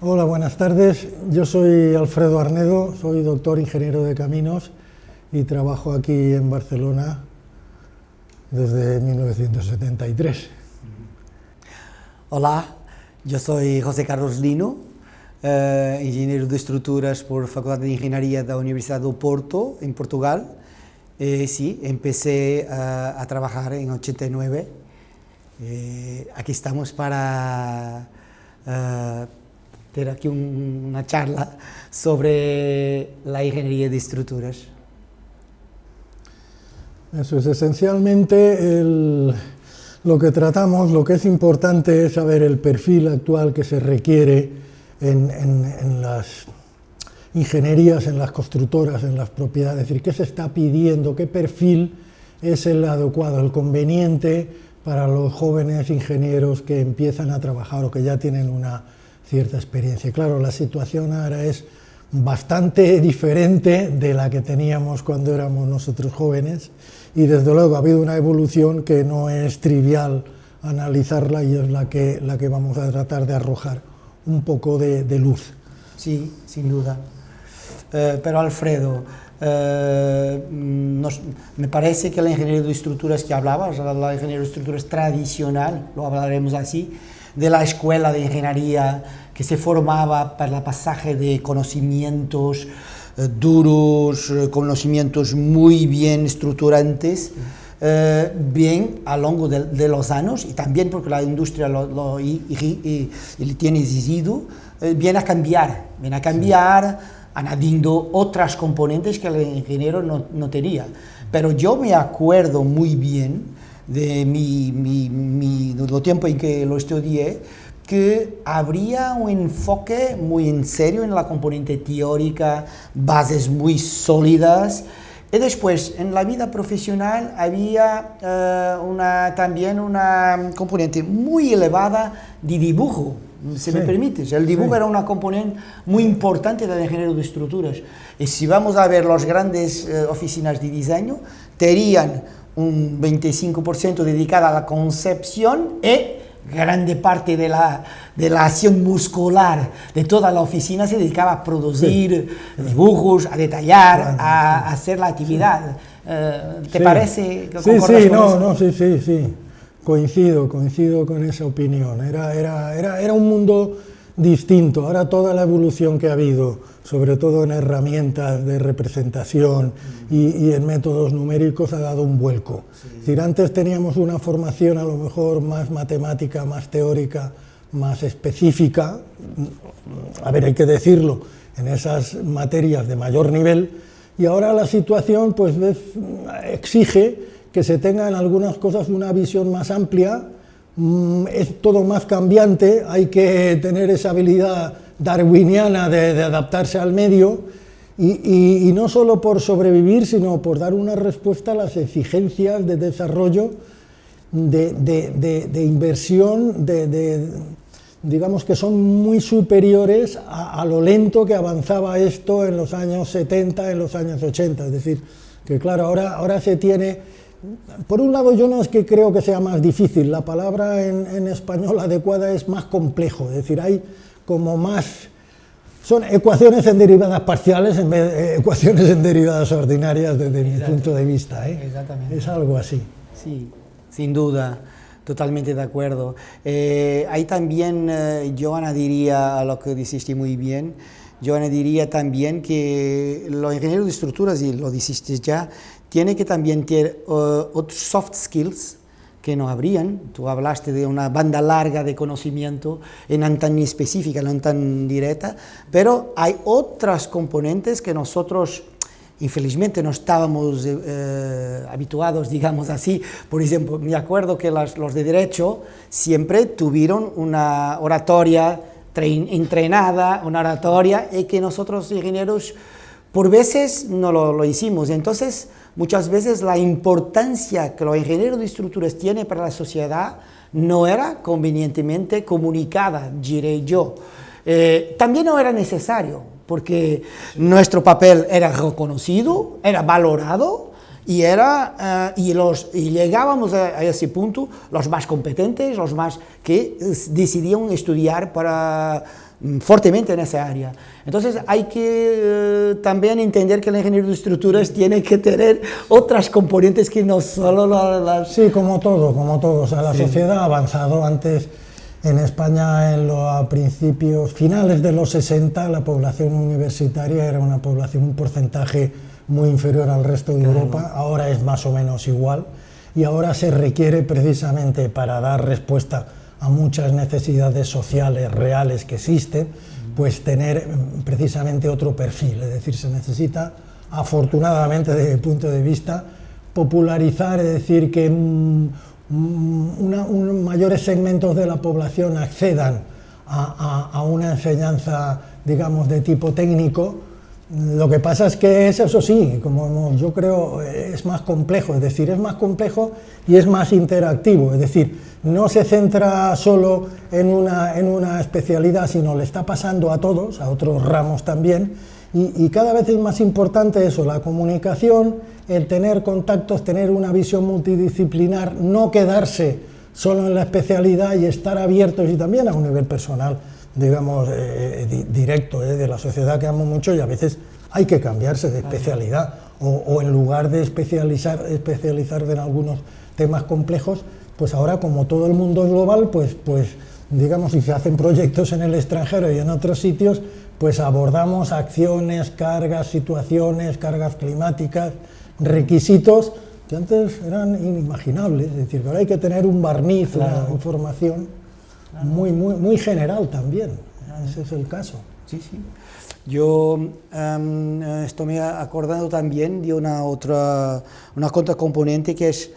Hola, buenas tardes. Yo soy Alfredo Arnedo, soy doctor ingeniero de caminos y trabajo aquí en Barcelona desde 1973. Hola, yo soy José Carlos Lino, ingeniero de estruturas por Facultad de Ingeniería de la Universidad do Porto, en Portugal. Sí, empecé a trabajar en 89. Aquí estamos para tener aquí una charla sobre la ingeniería de estructuras. Eso es esencialmente lo que tratamos, lo que es importante es saber el perfil actual que se requiere en las ingenierías, en las constructoras, en las propiedades, es decir, qué se está pidiendo, qué perfil es el adecuado, el conveniente para los jóvenes ingenieros que empiezan a trabajar o que ya tienen una cierta experiencia. Claro, la situación ahora es bastante diferente de la que teníamos cuando éramos nosotros jóvenes y desde luego ha habido una evolución que no es trivial analizarla y es la que vamos a tratar de arrojar un poco de luz. Sí, sin duda. Pero Alfredo, me parece que la ingeniería de estructuras que hablabas, la ingeniería de estructuras tradicional, lo hablaremos así, de la escuela de ingeniería que se formaba para el pasaje de conocimientos duros, conocimientos muy bien estructurantes, bien a lo largo de los años, y también porque la industria lo tiene exigido, viene a cambiar, añadiendo otras componentes que el ingeniero no tenía. Pero yo me acuerdo muy bien de lo tiempo en que lo estudié, que habría un enfoque muy en serio en la componente teórica, bases muy sólidas, y después en la vida profesional había también una componente muy elevada de dibujo, si me permites. El dibujo era una componente muy importante del ingeniero de estructuras. Y si vamos a ver las grandes oficinas de diseño, tenían un 25% dedicada a la concepción y grande parte de la acción muscular de toda la oficina se dedicaba a producir dibujos, a detallar, a hacer la actividad. ¿Te parece que concordas con eso? Sí. Coincido con esa opinión. Era un mundo distinto. Ahora toda la evolución que ha habido, sobre todo en herramientas de representación y en métodos numéricos, ha dado un vuelco. Es decir, antes teníamos una formación a lo mejor más matemática, más teórica, más específica, hay que decirlo, en esas materias de mayor nivel, y ahora la situación pues exige que se tenga en algunas cosas una visión más amplia, es todo más cambiante, hay que tener esa habilidad darwiniana de adaptarse al medio y no solo por sobrevivir, sino por dar una respuesta a las exigencias de desarrollo, de inversión, digamos que son muy superiores a lo lento que avanzaba esto en los años 70, en los años 80, es decir, que claro, ahora se tiene. Por un lado, yo no es que creo que sea más difícil, la palabra en español adecuada es más complejo, es decir, hay como más, son ecuaciones en derivadas parciales en vez de ecuaciones en derivadas ordinarias desde mi punto de vista, Exactamente. Es algo así. Sí, sin duda, totalmente de acuerdo. Ahí también yo añadiría a lo que dijiste muy bien, yo añadiría también que los ingenieros de estructuras, y lo dijiste ya, tiene que también tener otros soft skills que no habrían. Tú hablaste de una banda larga de conocimiento, no tan específica, no tan directa, pero hay otras componentes que nosotros infelizmente no estábamos habituados, digamos así. Por ejemplo, me acuerdo que los de Derecho siempre tuvieron una oratoria entrenada, una oratoria, y que nosotros ingenieros por veces no lo hicimos. Entonces, muchas veces la importancia que los ingenieros de estructuras tienen para la sociedad no era convenientemente comunicada, diré yo. También no era necesario, porque nuestro papel era reconocido, era valorado, Y llegábamos a ese punto los más competentes, los más que decidían estudiar fuertemente en esa área. Entonces hay que también entender que el ingeniero de estructuras tiene que tener otras componentes que no solo las... Sí, como todo. O sea, la sociedad ha avanzado. Antes, en España, a principios, finales de los 60, la población universitaria era una población, un porcentaje muy inferior al resto de Europa. Ahora es más o menos igual. Y ahora se requiere precisamente para dar respuesta a muchas necesidades sociales reales que existen, pues tener precisamente otro perfil. Es decir, se necesita, afortunadamente desde el punto de vista, popularizar, es decir, que mayores segmentos de la población accedan a una enseñanza, digamos, de tipo técnico. Lo que pasa es que eso sí, como yo creo, es más complejo, es decir, es más complejo y es más interactivo, es decir, no se centra solo en una especialidad, sino le está pasando a todos, a otros ramos también, y cada vez es más importante eso, la comunicación, el tener contactos, tener una visión multidisciplinar, no quedarse solo en la especialidad y estar abiertos, y también a un nivel personal, digamos, directo, de la sociedad que amo mucho, y a veces hay que cambiarse de especialidad, o en lugar de especializar en algunos temas complejos, pues ahora como todo el mundo es global, pues digamos, si se hacen proyectos en el extranjero y en otros sitios, pues abordamos acciones, cargas, situaciones, cargas climáticas, requisitos que antes eran inimaginables, es decir, que ahora hay que tener un barniz, una información muy general también, ese es el caso. Sí. Yo estoy acordando también de una contracomponente que es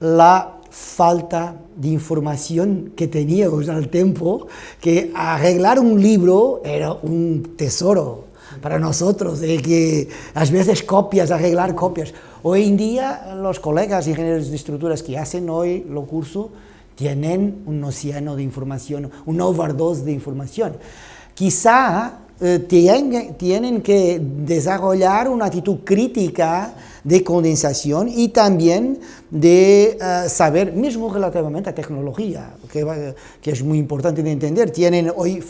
la falta de información que teníamos al tiempo, que arreglar un libro era un tesoro para nosotros, que a veces arreglar copias. Hoy en día los colegas ingenieros de estructuras que hacen hoy los cursos tienen un océano de información, un overdose de información. Quizá tienen que desarrollar una actitud crítica de condensación y también de saber, mismo relativamente a tecnología, que es muy importante de entender. Tienen hoy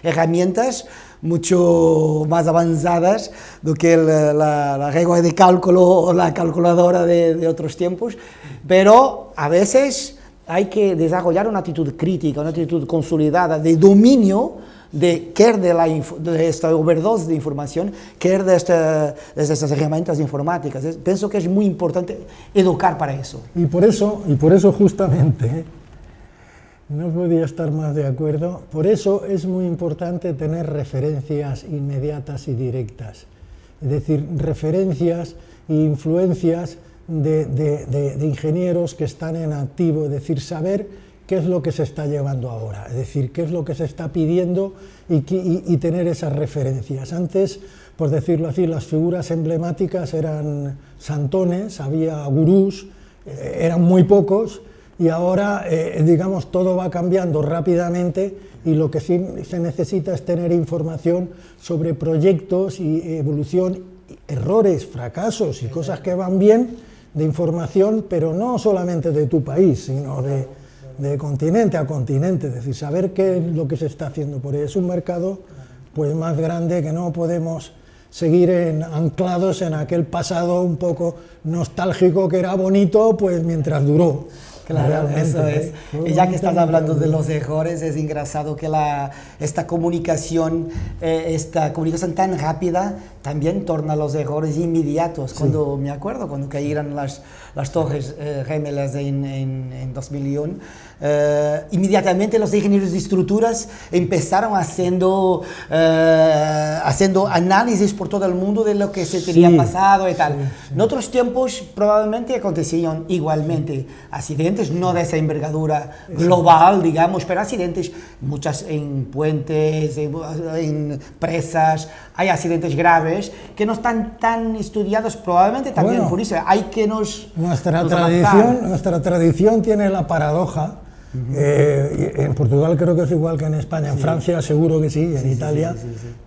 herramientas mucho más avanzadas do que la regla de cálculo o la calculadora de otros tiempos, pero a veces hay que desarrollar una actitud crítica, una actitud consolidada de dominio quer de esta overdose de información, quer de estas herramientas informáticas. Pienso que es muy importante educar para eso. Y por eso justamente, no podía estar más de acuerdo, por eso es muy importante tener referencias inmediatas y directas. Es decir, referencias e influencias de ingenieros que están en activo, es decir, saber qué es lo que se está llevando ahora, es decir, qué es lo que se está pidiendo y tener esas referencias. Antes, por decirlo así, las figuras emblemáticas eran santones, había gurús, eran muy pocos, y ahora, digamos, todo va cambiando rápidamente, y lo que sí se necesita es tener información sobre proyectos y evolución, errores, fracasos y cosas que van bien, de información, pero no solamente de tu país, sino de continente a continente, es decir, saber qué es lo que se está haciendo por ahí. Es un mercado pues más grande, que no podemos seguir anclados en aquel pasado un poco nostálgico que era bonito, pues mientras duró. Claro, realmente, eso es. Y ya que estás hablando de los errores, es engraçado que esta comunicación tan rápida también torna los errores inmediatos. Sí. Cuando me acuerdo, cuando cayeron las torres gemelas en 2001, inmediatamente los ingenieros de estructuras empezaron haciendo análisis por todo el mundo de lo que se tenía pasado y tal. Sí. En otros tiempos probablemente acontecían igualmente accidentes, no de esa envergadura global, digamos, pero accidentes, muchas en puentes, en presas, hay accidentes graves que no están tan estudiados, probablemente también por eso hay que nuestra tradición tiene la paradoja En Portugal creo que es igual que en España, en Francia seguro que sí, en Italia,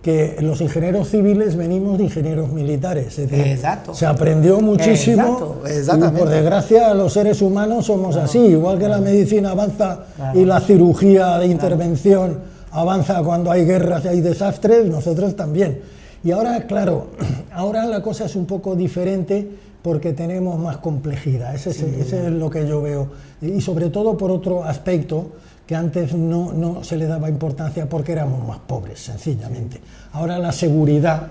que los ingenieros civiles venimos de ingenieros militares. Es decir, se aprendió muchísimo y por desgracia los seres humanos somos así, igual que la medicina avanza y la cirugía de intervención avanza cuando hay guerras y hay desastres, nosotros también. Y ahora, claro, ahora la cosa es un poco diferente porque tenemos más complejidad, ese es lo que yo veo. Y sobre todo por otro aspecto, que antes no se le daba importancia porque éramos más pobres, sencillamente. Ahora la seguridad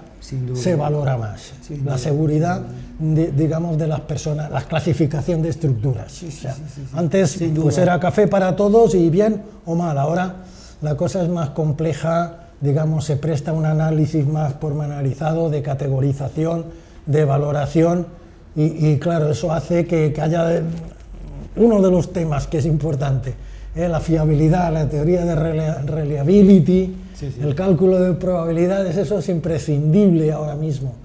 se valora más, la seguridad, digamos, de las personas, la clasificación de estructuras. Antes pues era café para todos y bien o mal, ahora la cosa es más compleja, digamos, se presta un análisis más pormenorizado de categorización, de valoración, y claro, eso hace que haya uno de los temas que es importante, la fiabilidad, la teoría de reliability, el cálculo de probabilidades, eso es imprescindible ahora mismo.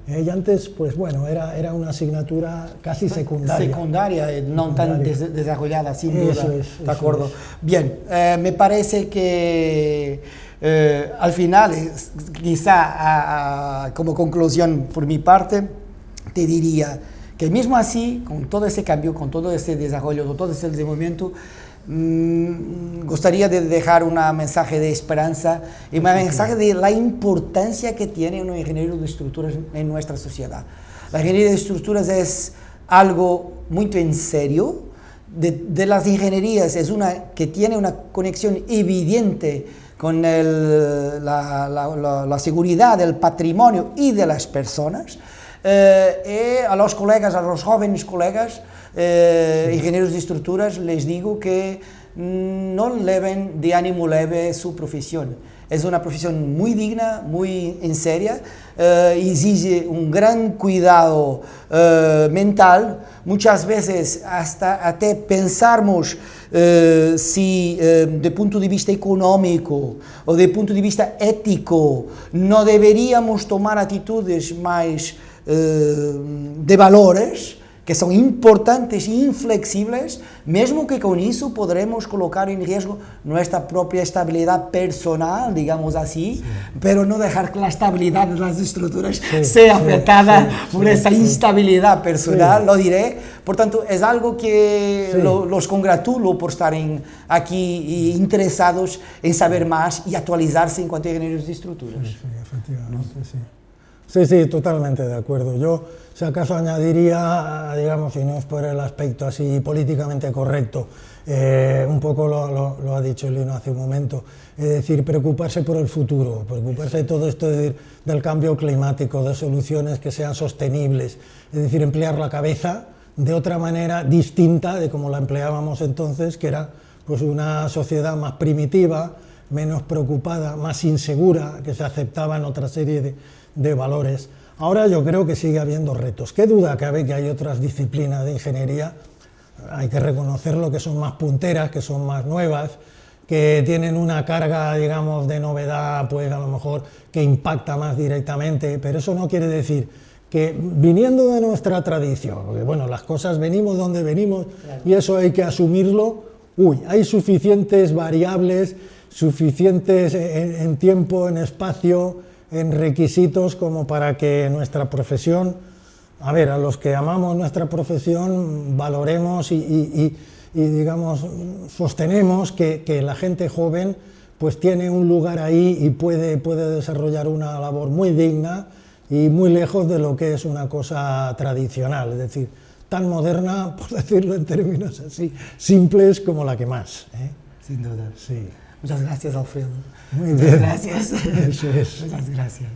Y antes, pues bueno, era una asignatura casi secundaria. Secundaria, no tan desarrollada, sin duda. De acuerdo. Bien, me parece que al final, quizá como conclusión por mi parte, te diría que mismo así, con todo ese cambio, con todo ese desarrollo, con todo ese desenvolvimiento, gustaría de dejar un mensaje de esperanza y un mensaje de la importancia que tiene un ingeniero de estructuras en nuestra sociedad. La ingeniería de estructuras es algo muy en serio. De las ingenierías es una que tiene una conexión evidente con la seguridad del patrimonio y de las personas. A los colegas, a los jóvenes colegas, ingenieros de estructuras, les digo que no leven de ánimo leve su profesión. Es una profesión muy digna, muy en seria, exige un gran cuidado mental. Muchas veces hasta pensamos si de punto de vista económico o de punto de vista ético no deberíamos tomar actitudes más de valores que son importantes e inflexibles, mesmo que con eso podremos colocar en riesgo nuestra propia estabilidad personal, digamos así, pero no dejar que la estabilidad de las estructuras sea afectada por esa instabilidad personal, lo diré. Por tanto, es algo que los congratulo por estar aquí interesados en saber más y actualizarse en cuanto a ingenieros de estructuras. Sí, efectivamente, Sí, totalmente de acuerdo. Yo, si acaso, añadiría, digamos, y no es por el aspecto así políticamente correcto, un poco lo ha dicho Lino hace un momento, es decir, preocuparse por el futuro, preocuparse de todo esto del cambio climático, de soluciones que sean sostenibles, es decir, emplear la cabeza de otra manera distinta de como la empleábamos entonces, que era pues una sociedad más primitiva, menos preocupada, más insegura, que se aceptaban otra serie de valores. Ahora yo creo que sigue habiendo retos. Qué duda cabe que hay otras disciplinas de ingeniería, hay que reconocerlo, que son más punteras, que son más nuevas, que tienen una carga, digamos, de novedad, pues a lo mejor que impacta más directamente, pero eso no quiere decir que viniendo de nuestra tradición, porque bueno, las cosas venimos donde venimos y eso hay que asumirlo, hay suficientes variables, suficientes en tiempo, en espacio, en requisitos como para que nuestra profesión, a los que amamos nuestra profesión, valoremos y digamos, sostenemos que la gente joven pues tiene un lugar ahí y puede desarrollar una labor muy digna y muy lejos de lo que es una cosa tradicional, es decir, tan moderna, por decirlo en términos así, simples como la que más. Sin duda. Sí. Muchas gracias, Alfredo. Muy bien. Muchas gracias. Eso es. Muchas gracias.